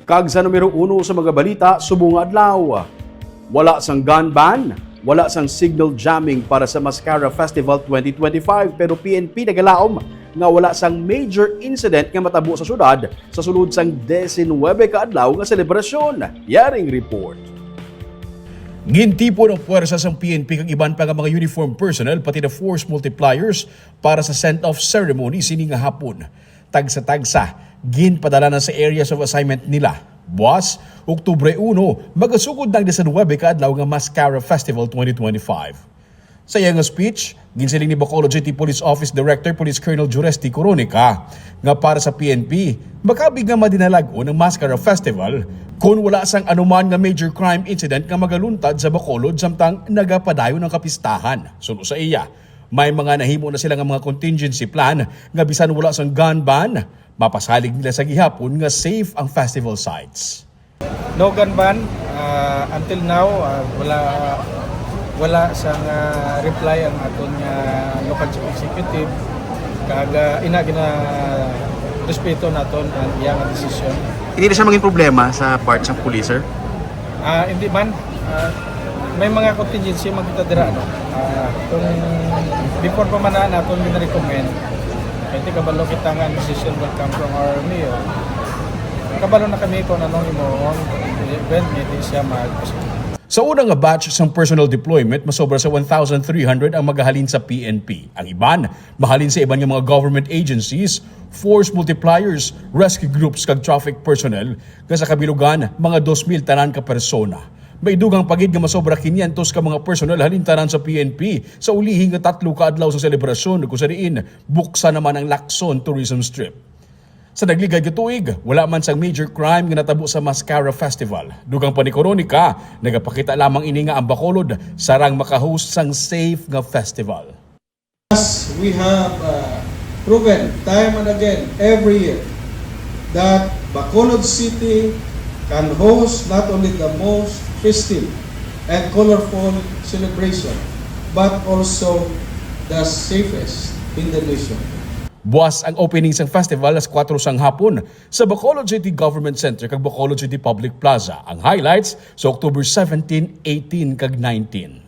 Kag sa numero 1 sa mga balita, subong nga adlaw. Wala sang gun ban, wala sang signal jamming para sa Mascara Festival 2025 pero PNP nagalaom nga wala sang major incident nga matabo sa syudad sa sulod sang 19 ka adlaw nga selebrasyon. Yaring report. Gintipo ng puwersa sa PNP kag iban pa nga mga uniform personnel pati na force multipliers para sa send-off ceremony sini nga hapon. Tagsa-tagsa, ginpadala na sa areas of assignment nila. Buwas, Oktubre 1, magasugod ng 19 ka adlaw nga Mascara Festival 2025. Sa iyang speech, ginsiling ni Bacolod City Police Office Director Police Colonel Juresti Coronica nga para sa PNP, makabig nga madinalag-o ng Mascara Festival kung wala sang anuman nga major crime incident nga magaluntad sa Bacolod samtang nagapadayon ng kapistahan. Suno sa iya, may mga nahimo na sila nga mga contingency plan nga bisan wala sang gun ban, mapasalig nila sa gihapon nga safe ang festival sites. No gun ban until now, wala sang reply ang aton local chief executive kag ina gina respeto naton ang iyang desisyon. Hindi na siya maging problema sa part ng police, sir? Hindi man may mga contingency magkita dira kung before pa man naton gina-recommend kaya kabalo kita nga decision will come from our mayor. Kabalo na kami kung anong imoon event hindi siya Sa unang nga batch ng personal deployment, masobra sa 1,300 ang magahalin sa PNP. Ang iban, mahalin sa iban ng mga government agencies, force multipliers, rescue groups kag traffic personnel, nga sa kabilugan, mga 2,000 tanan ka persona. May dugang pagid nga masobra 500 ka mga personal halintanan sa PNP sa ulihi nga 3 ka adlaw sa selebrasyon kung sa diin buksa naman ang Lacson Tourism Strip. Sa nagligad nga tuig, wala man sang major crime nga natabo sa Mascara Festival. Dugang pa ni Coronica, nagapakita lamang ini nga ang Bacolod sarang makahost sang safe nga festival. We have proven time and again every year that Bacolod City can host not only the most festive and colorful celebration but also the safest in the nation. Buwas ang opening sang festival alas 4 sang hapon sa Bacolod City Government Center kag Bacolod City Public Plaza. Ang highlights sa October 17, 18 kag 19.